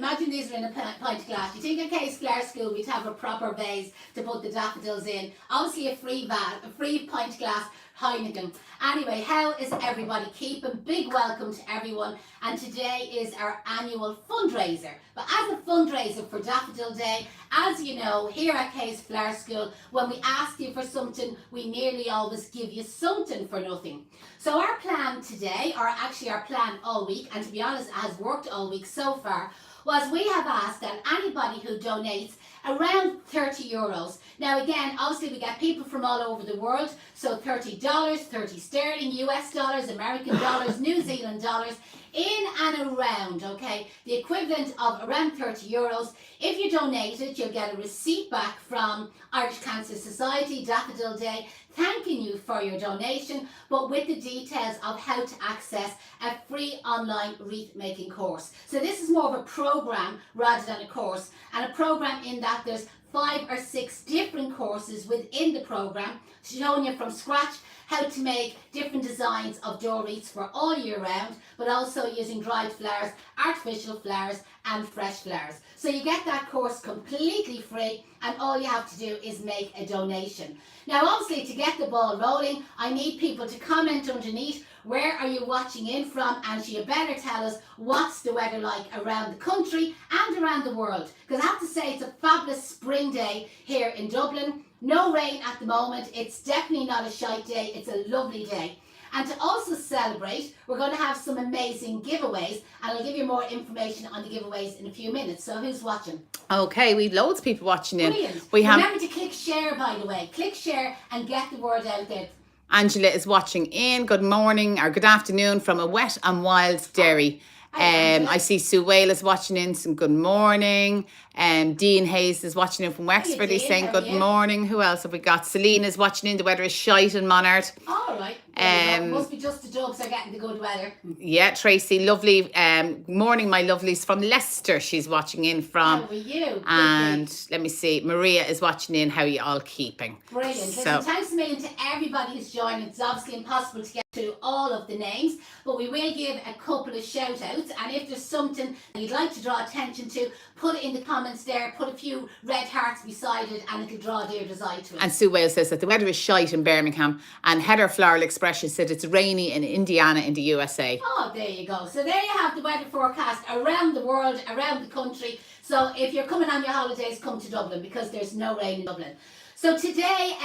Imagine these are in a pint glass. You think in case Flower School we'd have a proper vase to put the daffodils in. Obviously a free pint glass Heineken. Anyway, how is everybody keeping? Big welcome to everyone. And today is our annual fundraiser. But as a fundraiser for Daffodil Day, as you know, here at Case Flower School, when we ask you for something, we nearly always give you something for nothing. So our plan today, or actually our plan all week, and to be honest, it has worked all week so far, was we have asked that anybody who donates around €30. Now again, obviously we get people from all over the world, so $30, 30 sterling, US dollars, American dollars, New Zealand dollars, in and around, okay, the equivalent of around €30. If you donate it, you'll get a receipt back from Irish Cancer Society, Daffodil Day, thanking you for your donation, but with the details of how to access a free online wreath making course. So this is more of a program rather than a course, and a program in that there's 5 or 6 different courses within the program showing you from scratch how to make different designs of door wreaths for all year round, but also using dried flowers, artificial flowers and fresh flowers. So you get that course completely free, and all you have to do is make a donation. Now obviously, to get the ball rolling, I need people to comment underneath where are you watching in from, and you better tell us what's the weather like around the country and around the world, because I have to say it's a fabulous spring day here in Dublin. No rain at the moment. It's definitely not a shite day. It's a lovely day. And to also celebrate, we're going to have some amazing giveaways, and I'll give you more information on the giveaways in a few minutes. So who's watching? Okay, we've loads of people watching in. Brilliant. Remember to click share, by the way. Click share and get the word out there. Angela is watching in. Good morning or good afternoon from a wet and wild Derry. I see Sue Whale is watching in, some good morning. Dean Hayes is watching in from Wexford. He's saying good morning. Who else have we got? Celine is watching in. The weather is shite in Monard. All right. Must be just the Dubs are getting the good weather. Yeah, Tracy, lovely. Morning, my lovelies, from Leicester. She's watching in from. How are you? And let me see. Maria is watching in. How are you all keeping? Brilliant. Listen, thanks a million to everybody who's joined. It's obviously impossible to get to all of the names, but we will give a couple of shout outs, and if there's something you'd like to draw attention to, put it in the comments there, put a few red hearts beside it, and it'll draw Deirdre's eye to it. And Sue Wales says that the weather is shite in Birmingham, and Heather Floral Expression said it's rainy in Indiana in the USA. Oh, there you go. So there you have the weather forecast around the world, around the country. So if you're coming on your holidays, come to Dublin, because there's no rain in Dublin. So today,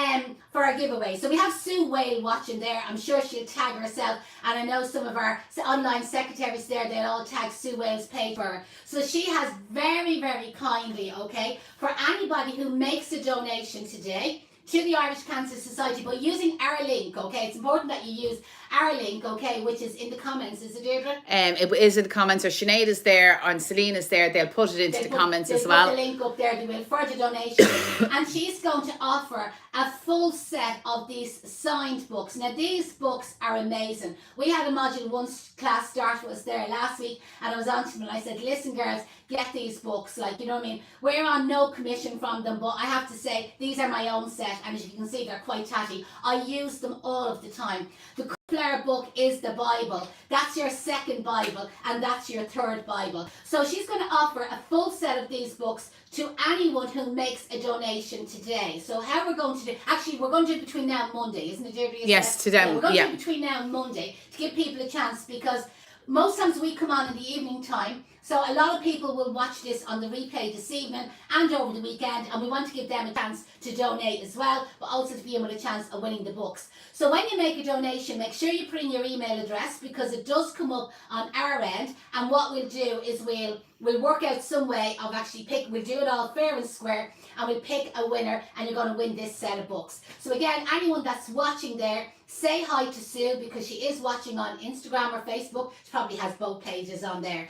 for our giveaway, so we have Sue Whale watching there. I'm sure she'll tag herself, and I know some of our online secretaries there, they'll all tag Sue Whale's page for her. So she has very, very kindly, okay, for anybody who makes a donation today to the Irish Cancer Society, but using our link, okay? It's important that you use our link, okay, which is in the comments, is it, Deirdre? It is in the comments, or Sinead is there, and Celine is there. They'll put it into the comments as well. Put the link up there, they will, for the donation. And she's going to offer a full set of these signed books. Now, these books are amazing. We had a Module 1 class start was there last week, and I was on to them and I said, listen, girls, get these books, like, you know what I mean? We're on no commission from them, but I have to say, these are my own set, and as you can see, they're quite tatty. I use them all of the time. The Flower book is the Bible. That's your second Bible, and that's your third Bible. So she's going to offer a full set of these books to anyone who makes a donation today. So how we're going to do, actually we're going to do it between now and Monday, isn't it, Deirdre? Yes, to them, yeah. We're going to do it between now and Monday to give people a chance, because most times we come on in the evening time, so a lot of people will watch this on the replay this evening and over the weekend, and we want to give them a chance to donate as well, but also to be able to a chance of winning the books. So when you make a donation, make sure you put in your email address, because it does come up on our end, and what we'll do is we'll work out some way of actually we'll do it all fair and square, and we'll pick a winner, and you're going to win this set of books. So again, anyone that's watching there, say hi to Sue, because she is watching on Instagram or Facebook. She probably has both pages on there.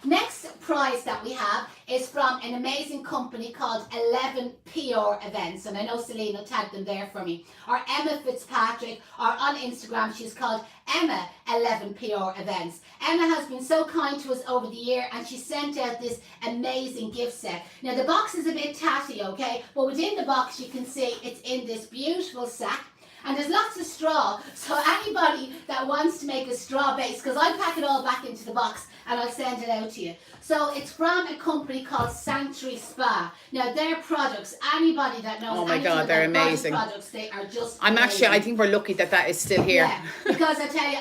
Next prize that we have is from an amazing company called 11 PR Events, and I know Celine will tag them there for me, or Emma Fitzpatrick, or on Instagram she's called Emma 11 PR Events. Emma has been so kind to us over the year, and she sent out this amazing gift set. Now the box is a bit tatty, okay, but within the box you can see it's in this beautiful sack. And there's lots of straw, so anybody that wants to make a straw base, because I pack it all back into the box and I'll send it out to you. So it's from a company called Sanctuary Spa. Now their products, anybody that knows Oh my anything God, they're about body amazing. products, they are just I'm amazing. actually, I think we're lucky that that is still here. Yeah, because I tell you,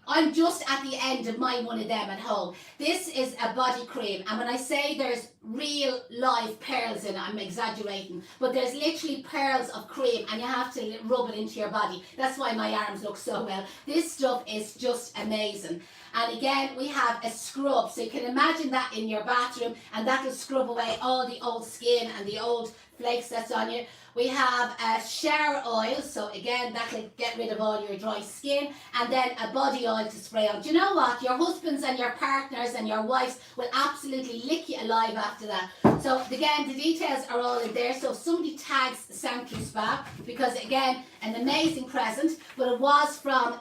I'm just at the end of my one of them at home. This is a body cream, and when I say there's real live pearls in it, I'm exaggerating, but there's literally pearls of cream and you have to rub it into your body. That's why my arms look so well. This stuff is just amazing. And again, we have a scrub, so you can imagine that in your bathroom, and that'll scrub away all the old skin and the old flakes that's on you. We have a shower oil, so again that'll get rid of all your dry skin, and then a body oil to spray on. Do you know what? Your husbands and your partners and your wives will absolutely lick you alive after that. So again, the details are all in there. So if somebody tags Sanctuary Spa, because again, an amazing present, but it was from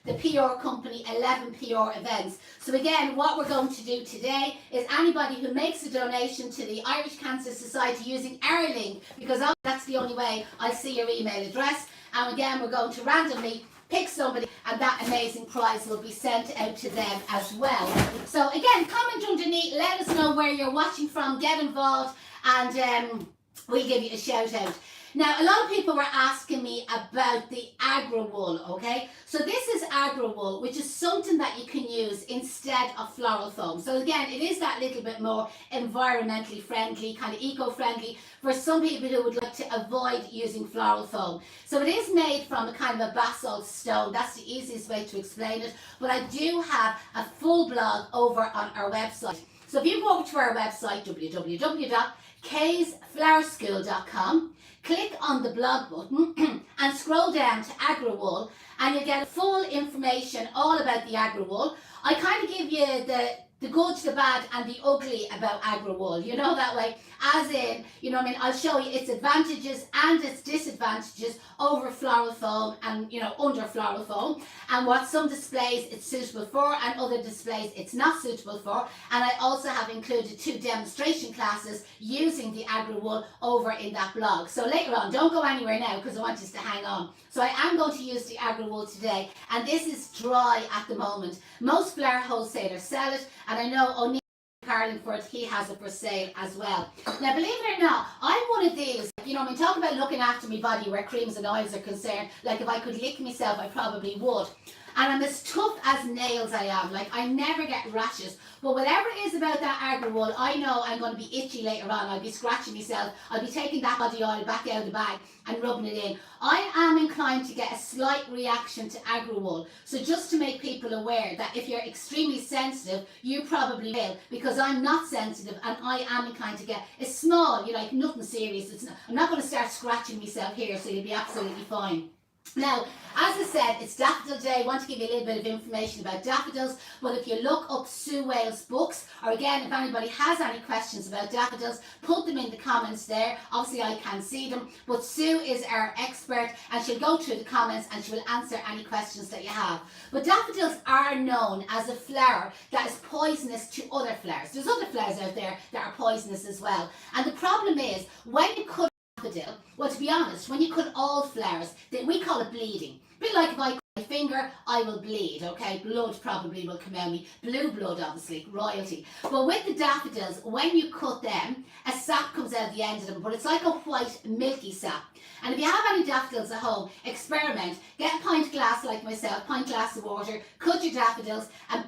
the PR company 11 PR Events. So again, what we're going to do today is anybody who makes a donation to the Irish Cancer Society using our link, because that's the only way I see your email address, and again we're going to randomly pick somebody and that amazing prize will be sent out to them as well. So again, comment underneath, let us know where you're watching from, get involved, and we'll give you a shout out. Now, a lot of people were asking me about the agro wool, okay? So this is agro wool, which is something that you can use instead of floral foam. So again, it is that little bit more environmentally friendly, kind of eco-friendly for some people who would like to avoid using floral foam. So it is made from a kind of a basalt stone. That's the easiest way to explain it. But I do have a full blog over on our website. So if you go over to our website, www.kaysflowerschool.com, click on the blog button and scroll down to agro wool, and you get full information all about the agro wool. I kind of give you the good, the bad and the ugly about agro wool, you know, that way, as in, you know what I mean, I'll show you its advantages and its disadvantages over floral foam and, you know, under floral foam, and what some displays it's suitable for and other displays it's not suitable for. And I also have included 2 demonstration classes using the agro wool over in that blog. So later on, don't go anywhere now because I want you to hang on. So I am going to use the agro wool today, and this is dry at the moment. Most flower wholesalers sell it, and I know O'Neill Carlingford, he has it for sale as well. Now, believe it or not, I'm one of these, you know, I mean, talk about looking after my body where creams and oils are concerned. Like, if I could lick myself, I probably would. And I'm as tough as nails, I am. Like, I never get rashes. But whatever it is about that agro wool, I know I'm going to be itchy later on. I'll be scratching myself. I'll be taking that body oil back out of the bag and rubbing it in. I am inclined to get a slight reaction to agro wool. So just to make people aware that if you're extremely sensitive, you probably will, because I'm not sensitive and I am inclined to get a small, you know, like nothing serious. I'm not going to start scratching myself here, so you'll be absolutely fine. Now, as I said, it's Daffodil Day. I want to give you a little bit of information about daffodils, but if you look up Sue Wales' books, or again, if anybody has any questions about daffodils, put them in the comments there. Obviously, I can't see them, but Sue is our expert, and she'll go through the comments and she will answer any questions that you have. But daffodils are known as a flower that is poisonous to other flowers. There's other flowers out there that are poisonous as well. And the problem is, when you cut daffodil, well, to be honest, when you cut all flowers, we call it bleeding. A bit like if I cut my finger, I will bleed, okay? Blood probably will come out of me. Blue blood, obviously, royalty. But with the daffodils, when you cut them, a sap comes out the end of them, but it's like a white, milky sap. And if you have any daffodils at home, experiment. Get a pint glass like myself, pint glass of water, cut your daffodils and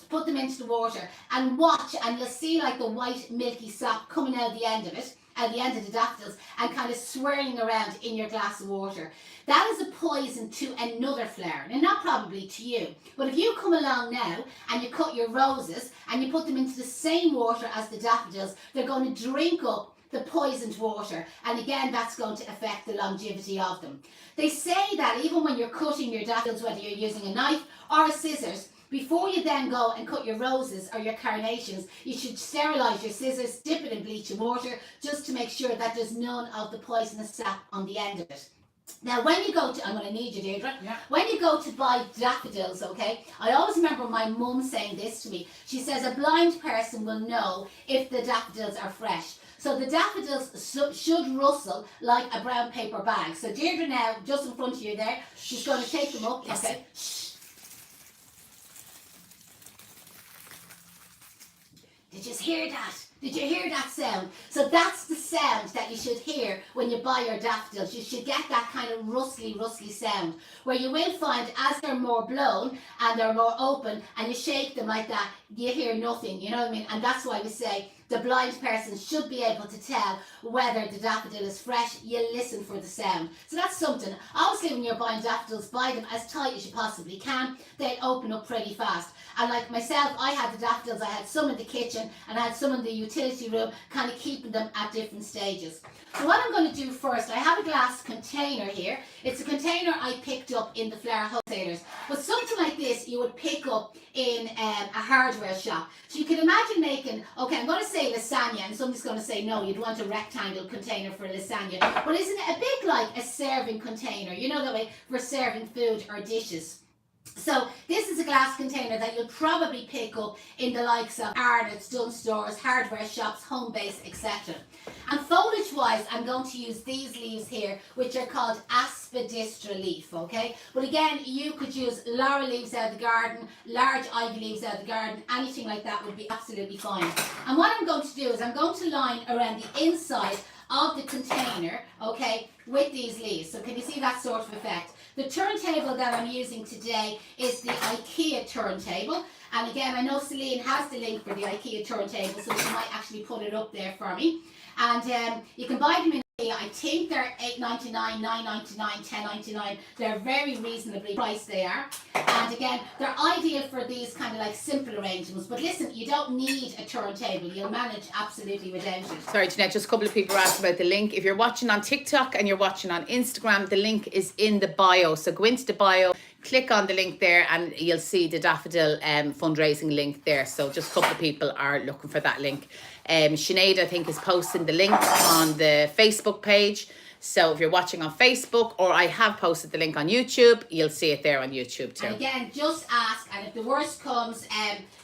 put them into the water and watch, and you'll see like the white, milky sap coming out the end of it, at the end of the daffodils, and kind of swirling around in your glass of water. That is a poison to another flower, and not probably to you. But if you come along now and you cut your roses and you put them into the same water as the daffodils, they're going to drink up the poisoned water, and again that's going to affect the longevity of them. They say that even when you're cutting your daffodils, whether you're using a knife or a scissors, before you then go and cut your roses or your carnations, you should sterilise your scissors, dip it in bleach and water, just to make sure that there's none of the poisonous sap on the end of it. Now, when you go to, I'm going to need you, Deirdre. Yeah. When you go to buy daffodils, okay, I always remember my mum saying this to me. She says a blind person will know if the daffodils are fresh. So the daffodils should rustle like a brown paper bag. So Deirdre now, just in front of you there, she's going to take them up. Yes. Okay. Shh. Did you hear that? Did you hear that sound? So that's the sound that you should hear when you buy your daffodils. You should get that kind of rustly sound, where you will find as they're more blown and they're more open and you shake them like that, you hear nothing, you know what I mean? And that's why we say the blind person should be able to tell whether the daffodil is fresh. You listen for the sound. So that's something. Obviously, when you're buying daffodils, buy them as tight as you possibly can. They open up pretty fast. And like myself, I had the daffodils. I had some in the kitchen and I had some in the utility room, kind of keeping them at different stages. So what I'm going to do first, I have a glass container here. It's a container I picked up in the flower wholesalers. But something like this you would pick up in a hardware shop. So you can imagine making, okay, I'm going to say lasagna, and somebody's going to say, no, you'd want a rectangle container for lasagna. But isn't it a bit like a serving container, you know, that way for serving food or dishes? So this is a glass container that you'll probably pick up in the likes of Arnott's, Dunnes Stores, hardware shops, home base, etc. And foliage wise, I'm going to use these leaves here, which are called aspidistra leaf, okay? But again, you could use laurel leaves out of the garden, large ivy leaves out of the garden, anything like that would be absolutely fine. And what I'm going to do is I'm going to line around the inside of the container, okay, with these leaves. So can you see that sort of effect? The turntable that I'm using today is the IKEA turntable. And again, I know Celine has the link for the IKEA turntable, so she might actually put it up there for me. And you can buy them in IKEA. I think they're $8.99, $9.99, $10.99. They're very reasonably priced, they are. And again, they're ideal for these kind of like simple arrangements. But listen, you don't need a turntable. You'll manage absolutely without it. Sorry, Jeanette, just a couple of people asked about the link. If you're watching on TikTok and you're watching on Instagram, the link is in the bio. So go into the bio, click on the link there, and you'll see the Daffodil fundraising link there. So just a couple of people are looking for that link. Sinead, I think, is posting the link on the Facebook page. So if you're watching on Facebook, or I have posted the link on YouTube, you'll see it there on YouTube too. And again, just ask, and if the worst comes,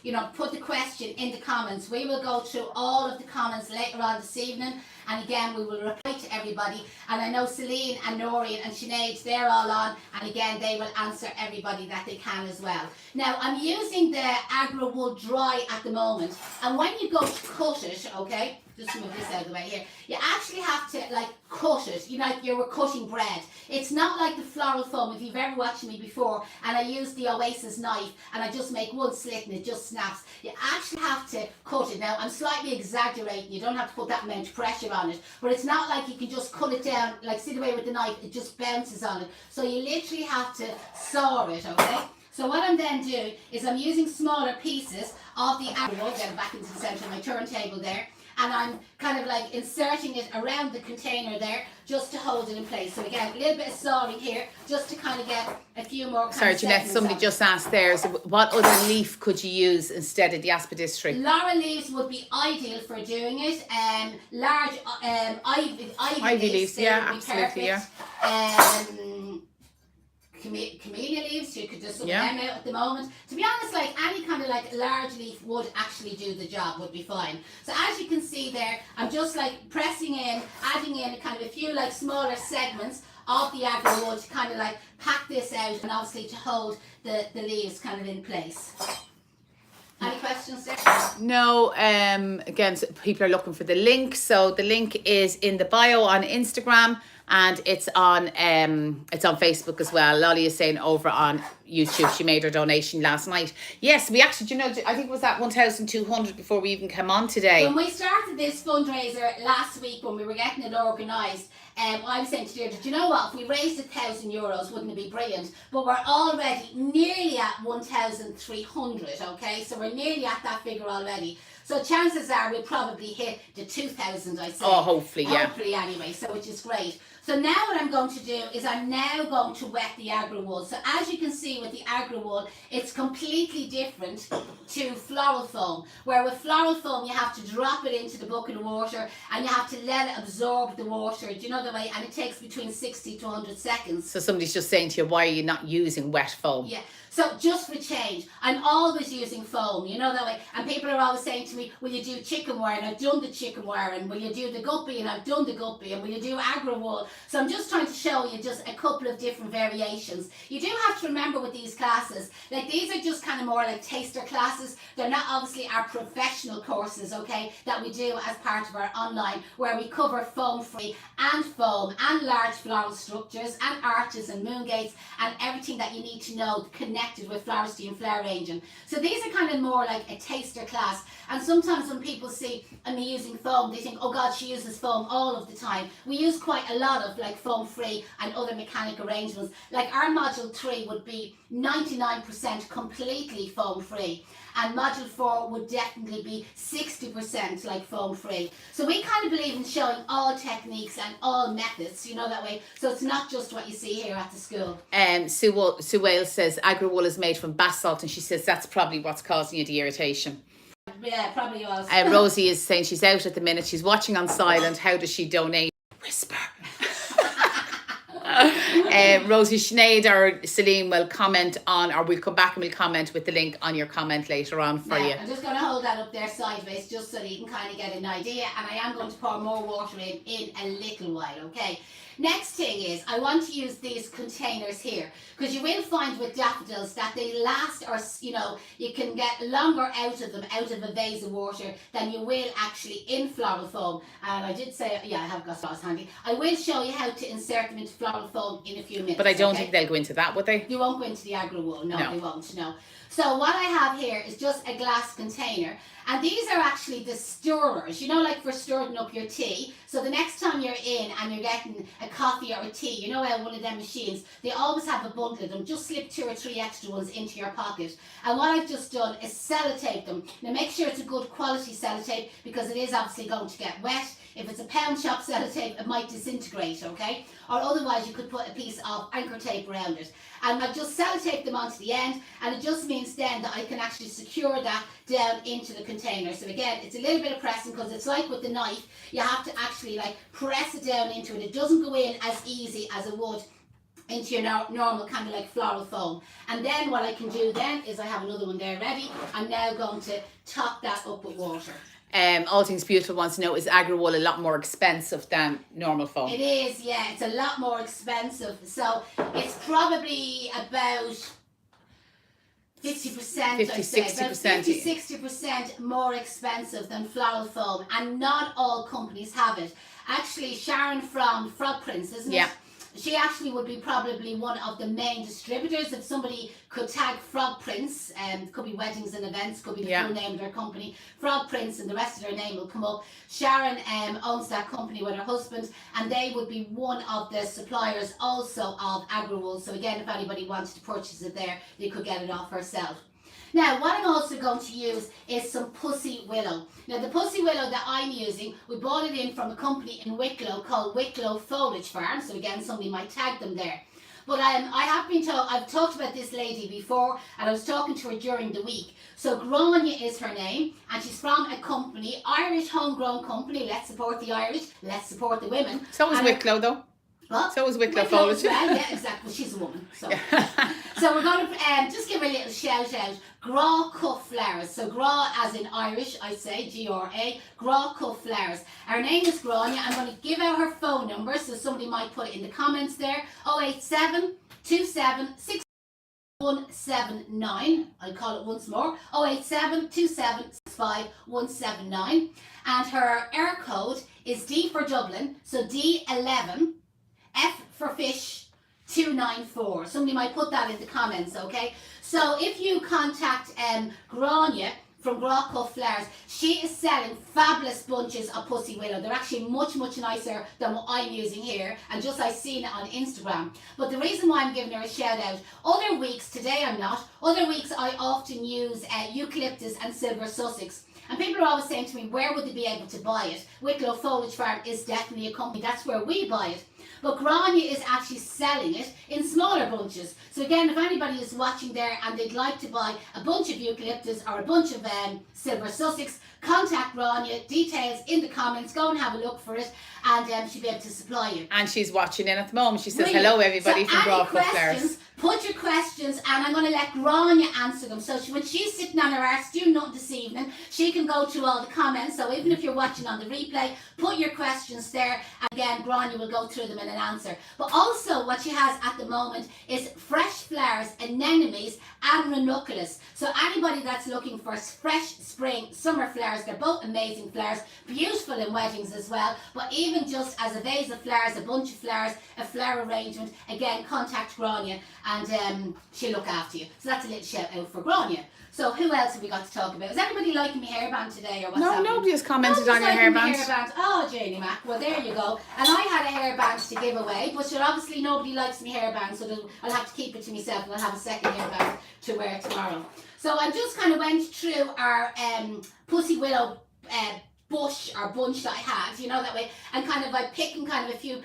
you know, put the question in the comments. We will go through all of the comments later on this evening, and again, we will reply to everybody. And I know Celine and Noreen and Sinead, they're all on, and again, they will answer everybody that they can as well. Now, I'm using the Agro Wool Dry at the moment, and when you go to cut it, okay, just move this out of the way here, you actually have to like cut it, you know, like you were cutting bread. It's not like the floral foam, if you've ever watched me before, and I use the Oasis knife and I just make one slit and it just snaps. You actually have to cut it. Now, I'm slightly exaggerating, you don't have to put that amount of pressure on it, but it's not like you can just cut it down, like see the way with the knife, it just bounces on it. So you literally have to saw it, okay? So what I'm then doing is I'm using smaller pieces of the Agro Wool, get it back into the centre of my turntable there, and I'm kind of like inserting it around the container there just to hold it in place. So again, a little bit of sawing here just to kind of get a few more Sorry, Jeanette, somebody just asked there, so what other leaf could you use instead of the aspidistra? Laurel leaves would be ideal for doing it. Large ivy leaves, yeah, absolutely, perfect. Camellia leaves, you could just sort them out at the moment. To be honest, like any kind of like large leaf would actually do the job, would be fine. So as you can see there, I'm just like pressing in, adding in kind of a few like smaller segments of the Agro Wool to kind of like pack this out, and obviously to hold the leaves kind of in place. Any questions there? No, again, so people are looking for the link. So the link is in the bio on Instagram, and it's on Facebook as well. Lolly is saying over on YouTube, she made her donation last night. Yes, we actually, you know, I think it was at 1,200 before we even came on today. When we started this fundraiser last week, when we were getting it organised, I was saying to Deirdre, do you know what, if we raised €1,000, wouldn't it be brilliant? But we're already nearly at 1,300, okay? So we're nearly at that figure already. So chances are we'll probably hit the 2,000, I say. Oh, hopefully, yeah. Hopefully anyway, so which is great. So now what I'm going to do is I'm now going to wet the agar wool. So as you can see with the agar wool, it's completely different to floral foam. Where with floral foam, you have to drop it into the bucket of water and you have to let it absorb the water. Do you know the way? And it takes between 60 to 100 seconds. So somebody's just saying to you, why are you not using wet foam? Yeah. So just for change, I'm always using foam, you know that way. And people are always saying to me, will you do chicken wire? And I've done the chicken wire. And will you do the guppy? And I've done the guppy. And will you do agar wool? So I'm just trying to show you just a couple of different variations. You do have to remember with these classes, like these are just kind of more like taster classes. They're not obviously our professional courses, okay, that we do as part of our online, where we cover foam free and foam and large floral structures and arches and moon gates and everything that you need to know connected with floristy and flower arranging. So these are kind of more like a taster class. And sometimes when people see me using foam, they think, oh God, she uses foam all of the time. We use quite a lot of like foam free and other mechanic arrangements. Like our module 3 would be 99% completely foam free. And module 4 would definitely be 60% like foam free. So we kind of believe in showing all techniques and all methods, you know that way. So it's not just what you see here at the school. Sue Wales says agar wool is made from basalt, and she says that's probably what's causing you the irritation. Yeah, probably was. Rosie is saying she's out at the minute. She's watching on silent. How does she donate? Whisper. Rosie, Sinead or Celine will comment on, or we'll come back and we'll comment with the link on your comment later on for you. I'm just going to hold that up there sideways just so that you can kind of get an idea, and I am going to pour more water in a little while, okay? Next thing is I want to use these containers here, because you will find with daffodils that they last, or you know, you can get longer out of them out of a vase of water than you will actually in floral foam. And I did say, yeah, I have got straws handy. I will show you how to insert them into floral foam in a few minutes. But I don't think they'll go into that, would they? You won't go into the agar wool. No, they won't. No. So what I have here is just a glass container, and these are actually the stirrers, you know, like for stirring up your tea. So the next time you're in and you're getting a coffee or a tea, you know, one of them machines, they always have a bundle of them. Just slip 2 or 3 extra ones into your pocket. And what I've just done is sellotape them. Now make sure it's a good quality sellotape, because it is obviously going to get wet. If it's a pound shop sellotape, it might disintegrate, okay? Or otherwise you could put a piece of anchor tape around it. And I've just sellotaped them onto the end, and it just means then that I can actually secure that down into the container. So again, it's a little bit of pressing, because it's like with the knife, you have to actually like press it down into it. It doesn't go in as easy as it would into your normal kind of like floral foam. And then what I can do then is I have another one there ready. I'm now going to top that up with water. All Things Beautiful wants to know, is agar wool a lot more expensive than normal foam? It is, yeah, it's a lot more expensive. So it's probably about 50%, 50, I'd say, 60%. 50-60% more expensive than floral foam, and not all companies have it. Actually, Sharon from Frog Prince, isn't it? Yeah. She actually would be probably one of the main distributors. If somebody could tag Frog Prince, could be weddings and events, could be the full name of their company, Frog Prince, and the rest of their name will come up. Sharon owns that company with her husband, and they would be one of the suppliers also of agar wool. So again, if anybody wanted to purchase it there, they could get it off herself. Now, what I'm also going to use is some pussy willow. Now, the pussy willow that I'm using, we bought it in from a company in Wicklow called Wicklow Foliage Farm. So again, somebody might tag them there. But I have been told, I've talked about this lady before, and I was talking to her during the week. So Grania is her name, and she's from a company, Irish homegrown company. Let's support the Irish, let's support the women. So is Wicklow though. What? So is Wicklow Foliage. Well, yeah, exactly. Well, she's a woman. So, so we're going to just give her a little shout out. Gra Cuff Flowers. So Gra as in Irish, I say, G-R-A. Gra Cuff Flowers. Her name is Grania. I'm going to give out her phone number, so somebody might put it in the comments there. 087 27 179. I'll call it once more. 087 27 179. And her air code is D for Dublin. So D11. F for fish 294. Somebody might put that in the comments, okay? So if you contact Grania from Gra Cuff Flowers, she is selling fabulous bunches of pussy willow. They're actually much, much nicer than what I'm using here, and just I've seen it on Instagram. But the reason why I'm giving her a shout out, other weeks, today I'm not, other weeks I often use eucalyptus and silver Sussex. And people are always saying to me, where would they be able to buy it? Wicklow Foliage Farm is definitely a company, that's where we buy it. But Grania is actually selling it in smaller bunches. So again, if anybody is watching there and they'd like to buy a bunch of eucalyptus or a bunch of silver Sussex, contact Grania, details in the comments, go and have a look for it, and she'll be able to supply you. And she's watching in at the moment. She says, Brilliant. hello everybody So from any Broadfoot Flowers. questions, put your questions, and I'm going to let Grania answer them. So when she's sitting on her arse doing nothing this evening, she can go through all the comments. So even if you're watching on the replay, put your questions there. Again, Grania will go through them in an answer. But also what she has at the moment is fresh flowers, anemones and ranunculus. So anybody that's looking for fresh spring, summer flowers, they're both amazing flowers, beautiful in weddings as well. But even just as a vase of flowers, a bunch of flowers, a flower arrangement, again, contact Grania and she'll look after you. So that's a little shout out for Grania. So who else have we got to talk about? Is anybody liking my hairband today or what's No, happening? nobody has commented on your Nobody's liking my hairband. hairband. Oh, Janie Mac. Well, there you go. And I had a hairband to give away, but sure, obviously nobody likes my hairband, so I'll have to keep it to myself and I'll have a second hairband to wear tomorrow. So I just kind of went through our pussy willow bush or bunch that I had, you know, that way, and kind of like picking kind of a few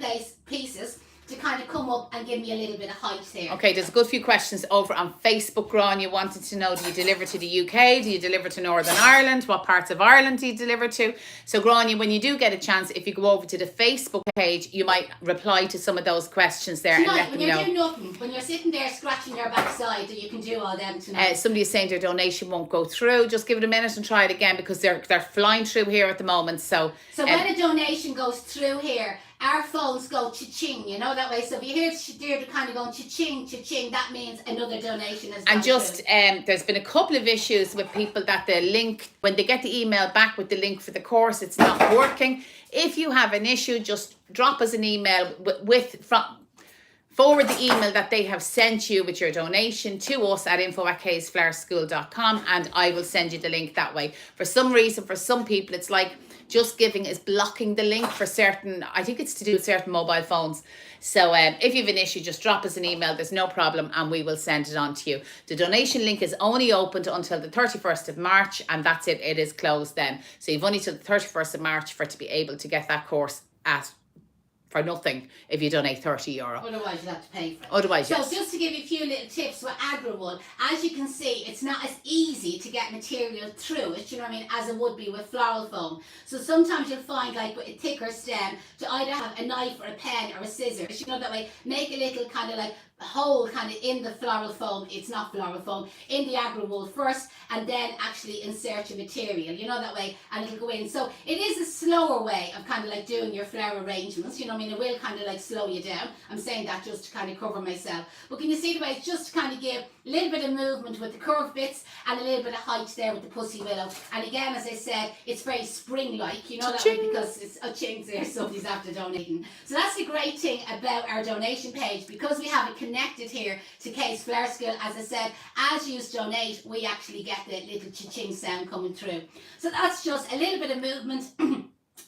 pieces to kind of come up and give me a little bit of height there. Okay, there's a good few questions over on Facebook. Grania wanted to know, do you deliver to the UK? Do you deliver to Northern Ireland? What parts of Ireland do you deliver to? So Grania, when you do get a chance, if you go over to the Facebook page, you might reply to some of those questions there Tonight, and let when them you're know. doing nothing, when you're sitting there scratching your backside, you can do all them tonight. Somebody is saying their donation won't go through. Just give it a minute and try it again because they're flying through here at the moment. So when a donation goes through here, our phones go cha-ching, you know, that way. So if you hear they're kind of going cha-ching, cha-ching, that means another donation has gone and just through. There's been a couple of issues with people that the link, when they get the email back with the link for the course, it's not working. If you have an issue, just drop us an email forward the email that they have sent you with your donation to us at info@kaysflowerschool.com and I will send you the link that way. For some reason, for some people, it's like Just Giving is blocking the link for certain, I think it's to do with certain mobile phones. So if you have an issue, just drop us an email. There's no problem and we will send it on to you. The donation link is only open until the 31st of March and that's it. It is closed then. So you've only till the 31st of March to be able to get that course for nothing if you donate €30. Otherwise, you'll have to pay for it. Otherwise, so yes. just to give you a few little tips with AgriWool, as you can see, it's not as easy to get material through it, you know what I mean, as it would be with floral foam. So sometimes you'll find, like with a thicker stem, to either have a knife or a pen or a scissors, you know, that way, make a little kind of like hole kind of in the floral foam, it's not floral foam, in the AgriWool first, and then actually insert your material, you know, that way, and it'll go in. So it is a slower way of kind of like doing your flower arrangements, you know what I mean, it will kind of like slow you down. I'm saying that just to kind of cover myself. But can you see the way it's just to kind of give a little bit of movement with the curved bits and a little bit of height there with the pussy willow. And again, as I said, it's very spring-like, you know that way, because it's a chink there, somebody's after donating. So that's the great thing about our donation page, because we have it connected here to Kate's Flower School. As I said, as you donate, we actually get the little cha-ching sound coming through. So that's just a little bit of movement.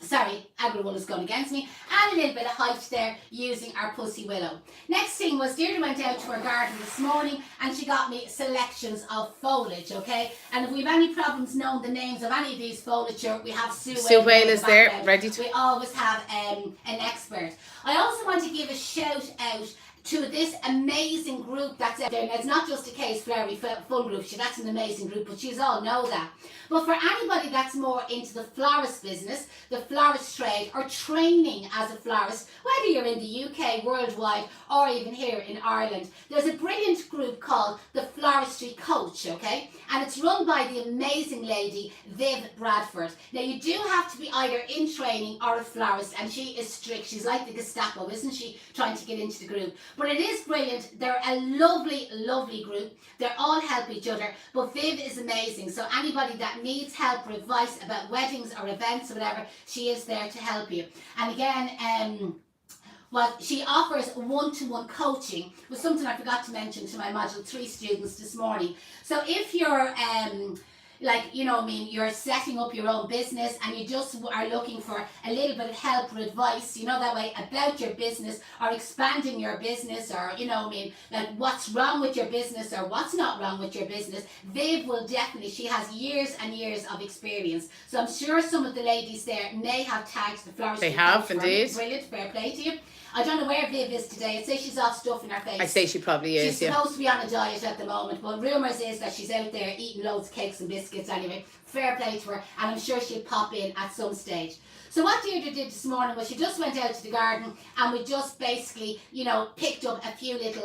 Sorry, AgriWool has gone against me, and a little bit of height there using our pussy willow. Next thing was Deirdre went out to her garden this morning and she got me selections of foliage, okay? And if we have any problems knowing the names of any of these foliage, we have Sue Whale is there, ready to... We always have an expert. I also want to give a shout out to this amazing group that's out there. Now, it's not just a Case Flowery Fun group, that's an amazing group, but you all know that. But for anybody that's more into the florist business, the florist trade, or training as a florist, whether you're in the UK, worldwide, or even here in Ireland, there's a brilliant group called the Floristry Coach, okay? And it's run by the amazing lady, Viv Bradford. Now, you do have to be either in training or a florist, and she is strict. She's like the Gestapo, isn't she, trying to get into the group? But it is brilliant. They're a lovely, lovely group. They're all help each other. But Viv is amazing. So anybody that needs help or advice about weddings or events or whatever, she is there to help you. And again, well, she offers one-to-one coaching, was something I forgot to mention to my Module 3 students this morning. So if you're like, you know what I mean, you're setting up your own business and you just are looking for a little bit of help or advice, you know, that way about your business or expanding your business, or, you know what I mean, like what's wrong with your business or what's not wrong with your business, Viv will definitely, she has years and years of experience. So I'm sure some of the ladies there may have tagged the florist. They have indeed. Brilliant, fair play to you. I don't know where Viv is today. I'd say she's off stuffing her face. I say she probably is. She's supposed to be on a diet at the moment, but rumours is that she's out there eating loads of cakes and biscuits anyway. Fair play to her, and I'm sure she'll pop in at some stage. So what Deirdre did this morning was she just went out to the garden and we just basically, you know, picked up a few little,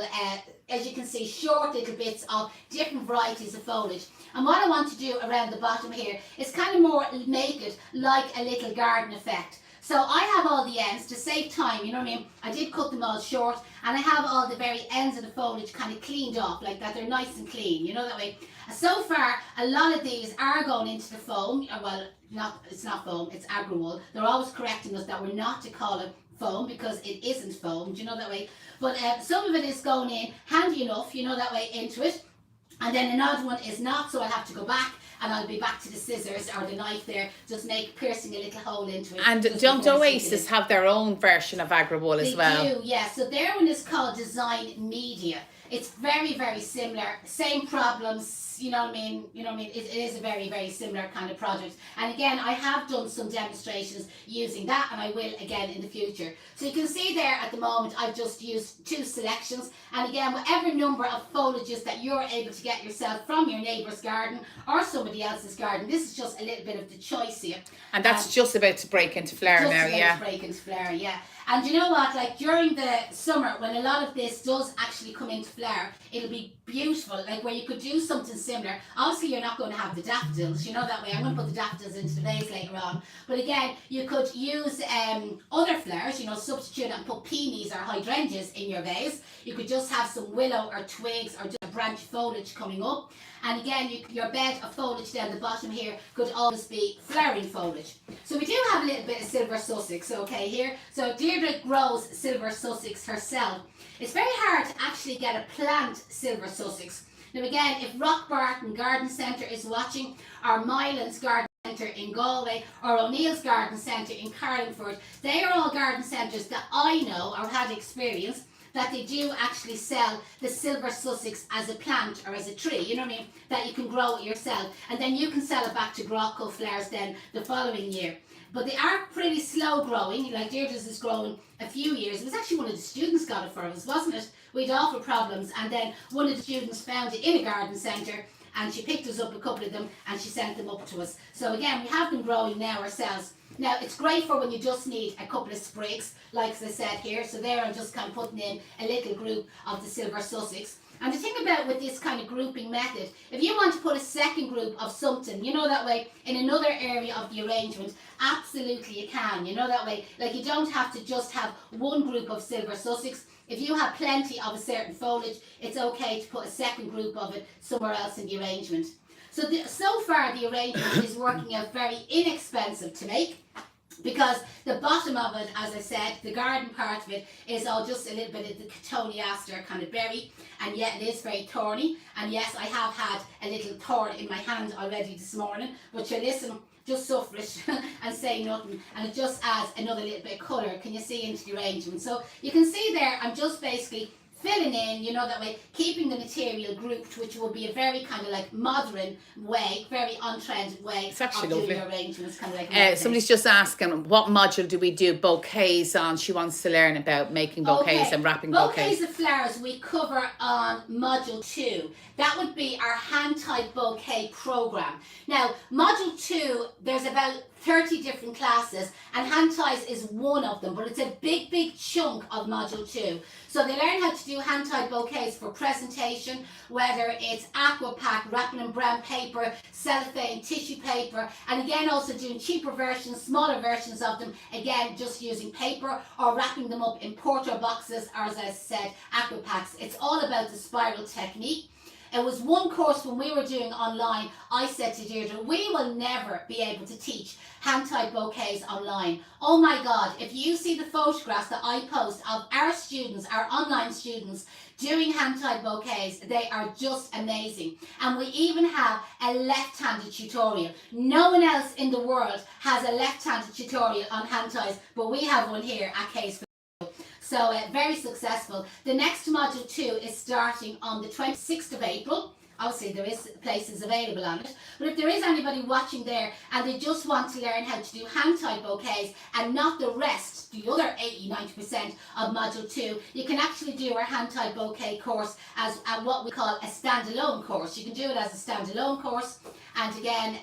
as you can see, short little bits of different varieties of foliage. And what I want to do around the bottom here is kind of more make it like a little garden effect. So I have all the ends to save time, you know what I mean? I did cut them all short, and I have all the very ends of the foliage kind of cleaned off like that. They're nice and clean, you know, that way. So far, a lot of these are going into the foam. Well, it's not foam, it's agri-wool. They're always correcting us that we're not to call it foam because it isn't foam, do you know that way? But some of it is going in handy enough, you know that way, into it. And then another one is not, so I'll have to go back and I'll be back to the scissors or the knife there, just piercing a little hole into it. And don't Oasis have their own version of agri-wool as well? They do, yeah. So their one is called Design Media. It's very, very similar. Same problems, you know what I mean? You know what I mean? It is a very, very similar kind of project. And again, I have done some demonstrations using that, and I will again in the future. So you can see there at the moment, I've just used 2 selections. And again, whatever number of foliages that you're able to get yourself from your neighbour's garden or somebody else's garden, this is just a little bit of the choice here. And that's just about to break into flower now, yeah. Just about to break into flower, yeah. And you know what, like during the summer, when a lot of this does actually come into flower, it'll be beautiful, like where you could do something similar. Obviously, you're not going to have the daffodils, you know that way. I'm going to put the daffodils into the vase later on. But again, you could use other flowers, you know, substitute and put peonies or hydrangeas in your vase. You could just have some willow or twigs or just a branch foliage coming up. And again, your bed of foliage down the bottom here could always be flowering foliage. So we do have a little bit of silver Sussex, okay, here. So Deirdre grows silver Sussex herself. It's very hard to actually get a plant silver Sussex. Now again, if Rockbarton Garden Centre is watching, or Mylands Garden Centre in Galway, or O'Neill's Garden Centre in Carlingford, they are all garden centres that I know or had experience that they do actually sell the silver Sussex as a plant or as a tree, you know what I mean, that you can grow it yourself, and then you can sell it back to Grocco Flowers then the following year. But they are pretty slow growing, like Deirdre's is growing a few years. It was actually one of the students got it for us, wasn't it? We had awful problems, and then one of the students found it in a garden centre, and she picked us up a couple of them and she sent them up to us. So again, we have been growing now ourselves. Now, it's great for when you just need a couple of sprigs, like as I said here. So there I'm just kind of putting in a little group of the silver Sussex. And the thing about with this kind of grouping method, if you want to put a second group of something, you know that way, in another area of the arrangement, absolutely you can, you know that way. Like you don't have to just have one group of silver Sussex. If you have plenty of a certain foliage, it's okay to put a second group of it somewhere else in the arrangement. So far the arrangement is working out very inexpensive to make, because the bottom of it, as I said, the garden part of it is all just a little bit of the cotoneaster kind of berry, and yet it is very thorny. And yes, I have had a little thorn in my hand already this morning, but you listen, just suffer it and say nothing, and it just adds another little bit of colour, can you see, into the arrangement. So you can see there, I'm just basically filling in, you know that way, keeping the material grouped, which will be a very kind of like modern way, very on-trend way of doing your arrangements. Kind of like somebody's just asking, what module do we do bouquets on? She wants to learn about making bouquets and wrapping bouquets. Bouquets of flowers we cover on module 2. That would be our hand-tied bouquet program. Now, module 2, there's about 30 different classes, and hand ties is one of them, but it's a big, big chunk of module 2. So they learn how to do hand tied bouquets for presentation, whether it's aqua pack, wrapping in brown paper, cellophane, tissue paper, and again also doing cheaper versions, smaller versions of them, again just using paper, or wrapping them up in porter boxes, or as I said, aqua packs. It's all about the spiral technique. It was one course when we were doing online. I said to Deirdre, we will never be able to teach hand-tied bouquets online. Oh my God, if you see the photographs that I post of our students, our online students, doing hand-tied bouquets, they are just amazing. And we even have a left-handed tutorial. No one else in the world has a left-handed tutorial on hand ties, but we have one here at Case. So very successful. The next module 2 is starting on the 26th of April. Obviously there is places available on it, but if there is anybody watching there and they just want to learn how to do hand-tied bouquets and not the rest, the other 80-90% of module 2, you can actually do our hand-tied bouquet course as what we call a standalone course. You can do it as a standalone course, and again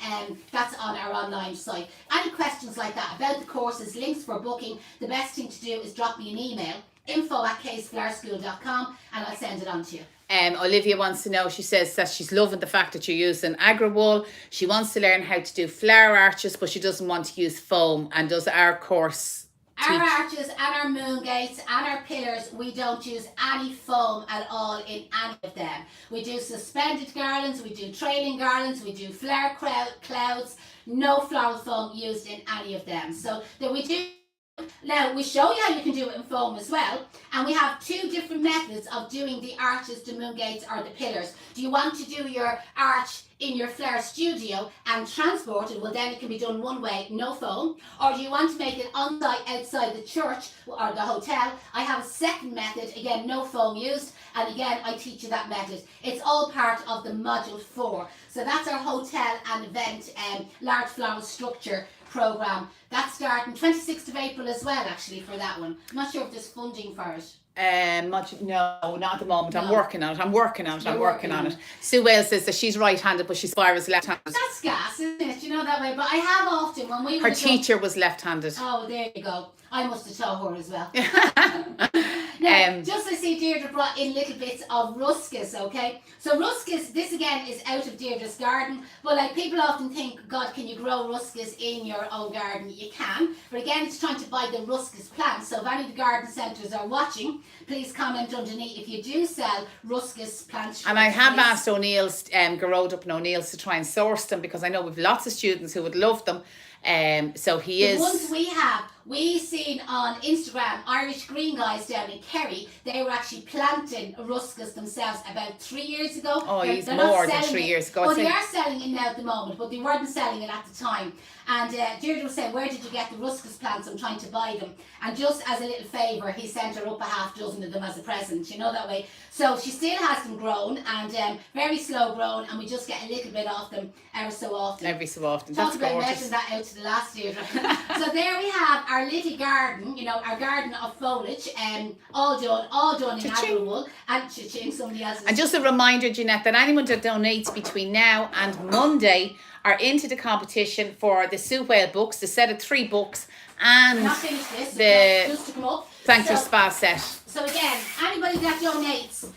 that's on our online site. Any questions like that about the courses, links for booking, the best thing to do is drop me an email, info@caseflourschool.com, and I'll send it on to you. Olivia wants to know, she says that she's loving the fact that you're using agri-wool. She wants to learn how to do flower arches, but she doesn't want to use foam. And does our course Our arches and our moon gates and our pillars, we don't use any foam at all in any of them. We do suspended garlands, we do trailing garlands, we do flower clouds, no floral foam used in any of them. So that we do. Now we show you how you can do it in foam as well, and we have 2 different methods of doing the arches, the moon gates or the pillars. Do you want to do your arch in your flower studio and transport it? Well, then it can be done one way, no foam. Or do you want to make it on site outside the church or the hotel? I have a second method, again no foam used, and again I teach you that method. It's all part of the module 4. So that's our hotel and event large floral structure program. That's starting 26th of April as well, actually, for that one. I'm not sure if there's funding for it. No, not at the moment. No. I'm working on it. Sue Wales says that she's right-handed, but she spirals left-handed. That's gas, isn't it? You know that way. But I have often when we were Her teacher was left-handed. Oh, there you go. I must have taught her as well. Now, just I see Deirdre brought in little bits of ruscus, okay? So ruscus, this again is out of Deirdre's garden, but like people often think, God, can you grow ruscus in your own garden? You can, but again, it's trying to buy the ruscus plants. So if any of the garden centres are watching, please comment underneath if you do sell ruscus plants. And I have asked O'Neill's, Garrod up in O'Neill's to try and source them, because I know we've lots of students who would love them. So The ones we seen on Instagram, Irish Green guys down in Kerry, they were actually planting ruscus themselves about 3 years ago. Oh, he's more than 3 years ago. Well, they are selling it now at the moment, but they weren't selling it at the time. And Deirdre was saying, where did you get the ruscus plants? I'm trying to buy them. And just as a little favour, he sent her up a half dozen of them as a present, you know, that way. So she still has them grown, and very slow grown, and we just get a little bit off them every so often. Every so often. Talk That's about gorgeous. measuring that out to the last Deirdre. So there we have our little garden, you know, our garden of foliage, all done in agri-wool, and cha-ching, somebody else's. And just a reminder, Jeanette, that anyone that donates between now and Monday are into the competition for the Sue Whale books, the set of 3 books, and I'm not finished this, just to come up. Sanctuary Spa set. So again, anybody that donates,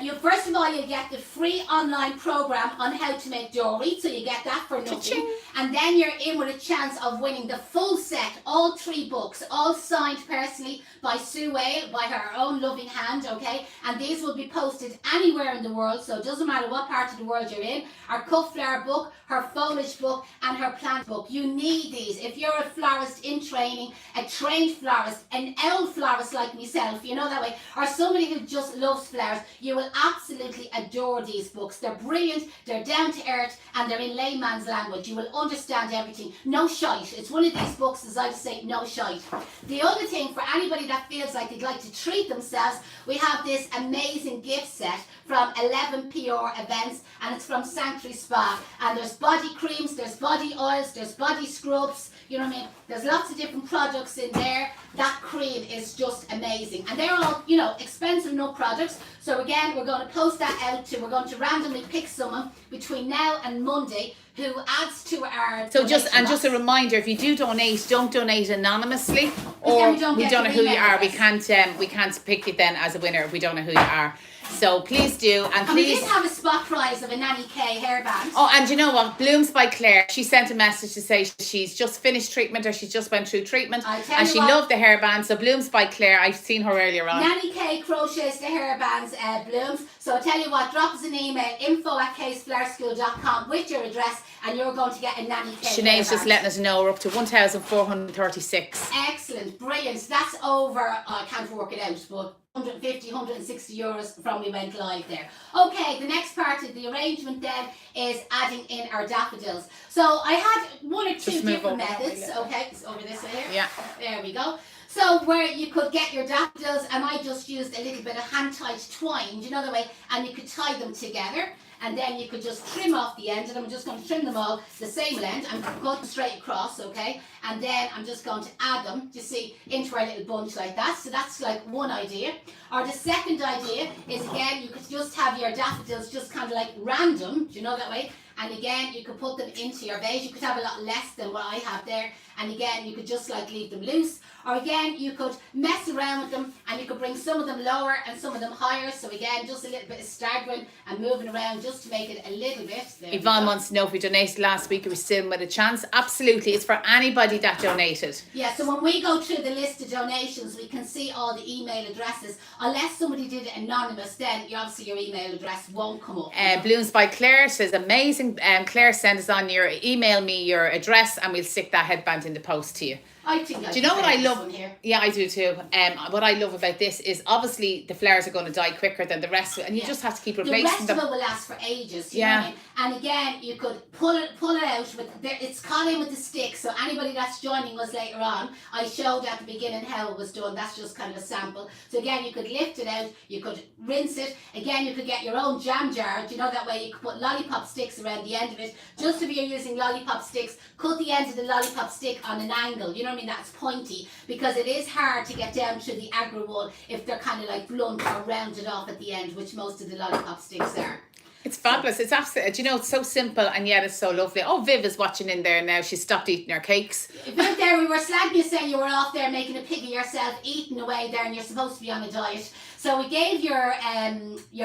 you first of all you get the free online program on how to make jewelry, so you get that for nothing. Cha-ching. And then you're in with a chance of winning the full set, all 3 books, all signed personally by Sue Whale, by her own loving hand, okay? And these will be posted anywhere in the world, so it doesn't matter what part of the world you're in. Our cut flower book, her foliage book, and her plant book. You need these. If you're a florist in training, a trained florist, an old florist like myself, you know that way, or somebody who just loves flowers, you will absolutely adore these books. They're brilliant, they're down to earth, and they're in layman's language. You will understand everything. No shite. It's one of these books, as I say, no shite. The other thing, for anybody that feels like they'd like to treat themselves, we have this amazing gift set from 11 PR events, and it's from Sanctuary Spa. And there's body creams, there's body oils, there's body scrubs, you know what I mean? There's lots of different products in there. That cream is just amazing. And they're all, you know, expensive enough products. So again, we're going to post that out to, we're going to randomly pick someone between now and Monday who adds to our just a reminder, if you do donate, don't donate anonymously, Or we don't know who you are. We can't pick you then as a winner if we don't know who you are. So please do, and we please. did have a spot prize of a Nanny K hairband. Oh, and you know what? Blooms by Claire. She sent a message to say she's just finished treatment, or she's just went through treatment, and she loved the hairband. So Blooms by Claire. I've seen her earlier on. Nanny K crochets the hairbands, Blooms. So I tell you what, drop us an email, info@caseflourschool.com with your address, and you're going to get a nanny cake. Sinead's just letting us know we're up to 1,436. Excellent, brilliant. That's over, I can't work it out, but 150, 160 euros from we went live there. Okay, the next part of the arrangement then is adding in our daffodils. So I had one or two different methods. Okay, it's over this way here. Yeah. There we go. So where you could get your daffodils, and I just used a little bit of hand-tied twine, you know the way, and you could tie them together, and then you could just trim off the end, and I'm just going to trim them all the same length. I'm going straight across, okay, and then I'm just going to add them, you see, into our little bunch like that. So that's like one idea. Or the second idea is, again, you could just have your daffodils just kind of like random, do you know that way? And again, you could put them into your vase. You could have a lot less than what I have there. And again, you could just like leave them loose. Or again, you could mess around with them, and you could bring some of them lower and some of them higher. So again, just a little bit of staggering and moving around just to make it a little bit. There Yvonne wants to know if we donated last week, are we still with a chance? Absolutely. It's for anybody that donated. Yeah, so when we go through the list of donations, we can see all the email addresses. Unless somebody did it anonymous, then obviously your email address won't come up. Blooms by Claire says, amazing. Claire, send us on your email me your address, and we'll stick that headband in the post to you. I think do you know what I love? Here. Yeah, I do too. What I love about this is obviously the flowers are going to die quicker than the rest of it, and you just have to keep replacing them. The rest of it will last for ages. You know what I mean? And again, you could pull it out with it's caught in with the stick. So anybody that's joining us later on, I showed at the beginning how it was done. That's just kind of a sample. So again, you could lift it out. You could rinse it. Again, you could get your own jam jar. Do you know that way? You could put lollipop sticks around the end of it. Just if you're using lollipop sticks, cut the end of the lollipop stick on an angle. You know what I mean? That's pointy, because it is hard to get down to the aggro one if they're kind of like blunt or rounded off at the end, which most of the lollipop sticks are. It's fabulous. It's absolutely, you know, it's so simple and yet it's so lovely. Oh, Viv is watching in there now. She's stopped eating her cakes. Viv, there, we were slagging you saying you were off there making a pig of yourself, eating away there, and you're supposed to be on a diet. So we gave your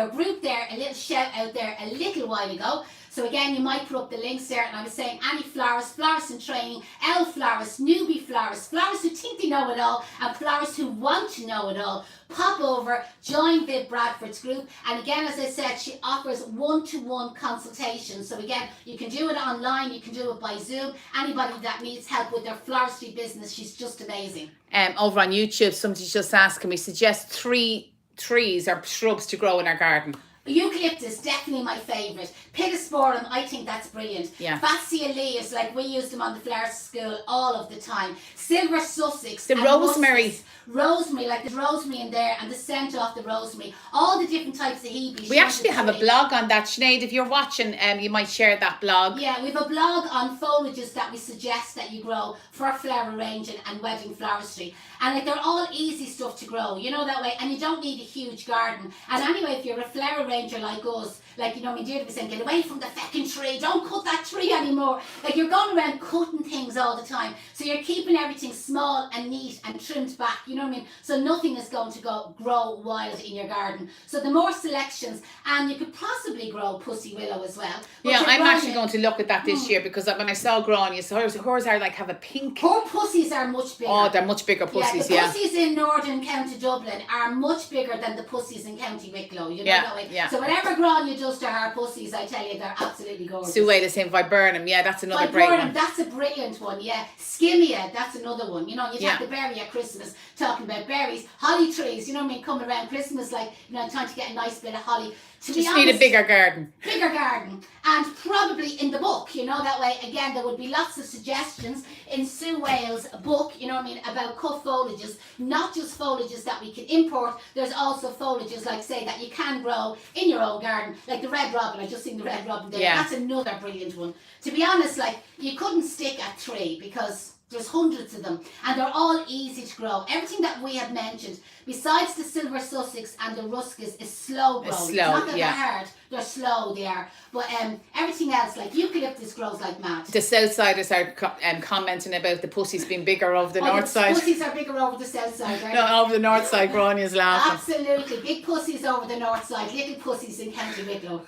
group there a little shout out there a little while ago. So again, you might put up the links there, and I was saying any florists, florists in training, L florists, newbie florists, florists who think they know it all, and florists who want to know it all, pop over, join Viv Bradford's group. And again, as I said, she offers one-to-one consultations. So again, you can do it online, you can do it by Zoom. Anybody that needs help with their floristry business, she's just amazing. Over on YouTube, somebody's just asked, can we suggest 3 trees or shrubs to grow in our garden? Eucalyptus, definitely my favourite. Pittosporum, I think that's brilliant. Yeah. Fascia leaves, like we use them on the flower school all of the time. Silver Sussex. The rosemary. Rosemary, like there's rosemary in there, and the scent off the rosemary. All the different types of hebes. We actually have a blog on that, Sinead. If you're watching, you might share that blog. Yeah, we have a blog on foliages that we suggest that you grow for flower arranging and wedding floristry. And like they're all easy stuff to grow, you know that way, and you don't need a huge garden. And anyway, if you're a flower arranger like us, like, you know, me Deirdre was saying, get away from the fucking tree, don't cut that tree anymore. Like, you're going around cutting things all the time. So you're keeping everything small and neat and trimmed back, you know what I mean? So nothing is going to grow wild in your garden. So the more selections, and you could possibly grow pussy willow as well. Yeah, I'm actually going to look at that this year, because when I saw growing, hers are like have a pink. Her pussies are much bigger. Oh, they're much bigger pussies, the pussies in Northern County Dublin are much bigger than the pussies in County Wicklow, you know that way? Yeah. So whatever Grania does to her pussies, I tell you, they're absolutely gorgeous. Sue Wade is saying Viburnum, yeah, that's another great one. That's a brilliant one, yeah. Skimmia, that's another one. You know, you have the berry at Christmas, talking about berries. Holly trees, you know what I mean, coming around Christmas, like, you know, trying to get a nice bit of holly. To be honest, need a bigger garden. Bigger garden. And probably in the book, you know, that way, again, there would be lots of suggestions in Sue Wales' book, you know what I mean, about cut foliages. Not just foliages that we can import, there's also foliages, like, say, that you can grow in your own garden. Like the red robin, I just seen the red robin there. Yeah. That's another brilliant one. To be honest, like, you couldn't stick at 3 because there's hundreds of them, and they're all easy to grow. Everything that we have mentioned, besides the silver Sussex and the ruscas, is slow growing. It's not that they're hard, they're slow, they are. But everything else, like eucalyptus, grows like mad. The Southsiders are commenting about the pussies being bigger over the north side. Pussies are bigger over the south side, right? No, over the north side, Grania's laughing. Absolutely, big pussies over the north side, little pussies in County Wicklow.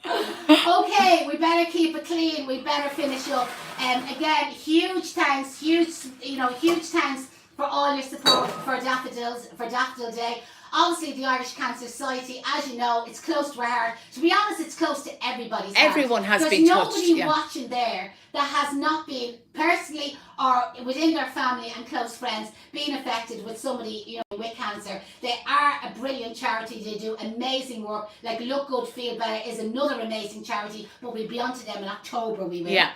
Okay, we better keep it clean. We better finish up. Again, huge thanks for all your support for Daffodils, for Daffodil Day. Obviously, the Irish Cancer Society, as you know, it's close to our heart. To be honest, it's close to everybody's heart. Everyone has There's been touched. nobody Yeah. watching there that has not been personally or within their family and close friends being affected with somebody, you know, with cancer. They are a brilliant charity. They do amazing work. Like Look Good, Feel Better is another amazing charity, but we'll be on to them in October. We will. Yeah.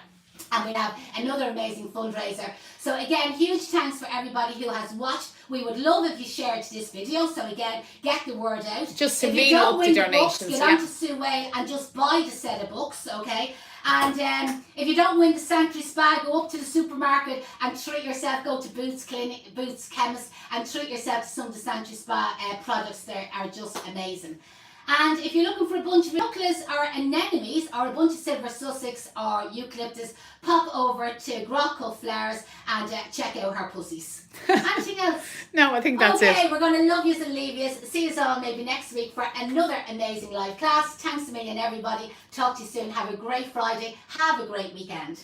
And we have another amazing fundraiser. So again, huge thanks for everybody who has watched. We would love if you shared this video. So again, get the word out. Just to if you lean don't up win the the books, donations. get on to Sue Way and just buy the set of books, okay? And if you don't win the Sanctuary Spa, go up to the supermarket and treat yourself. Go to Boots Clinic, Boots Chemist, and treat yourself to some of the Sanctuary Spa products. They are just amazing. And if you're looking for a bunch of eucalyptus or anemones or a bunch of silver Sussex or eucalyptus, pop over to Grocco Flowers and check out her pussies. Anything else? No, I think that's it. Okay, we're going to love yous and leave yous. See you all maybe next week for another amazing live class. Thanks a million, everybody. Talk to you soon. Have a great Friday. Have a great weekend.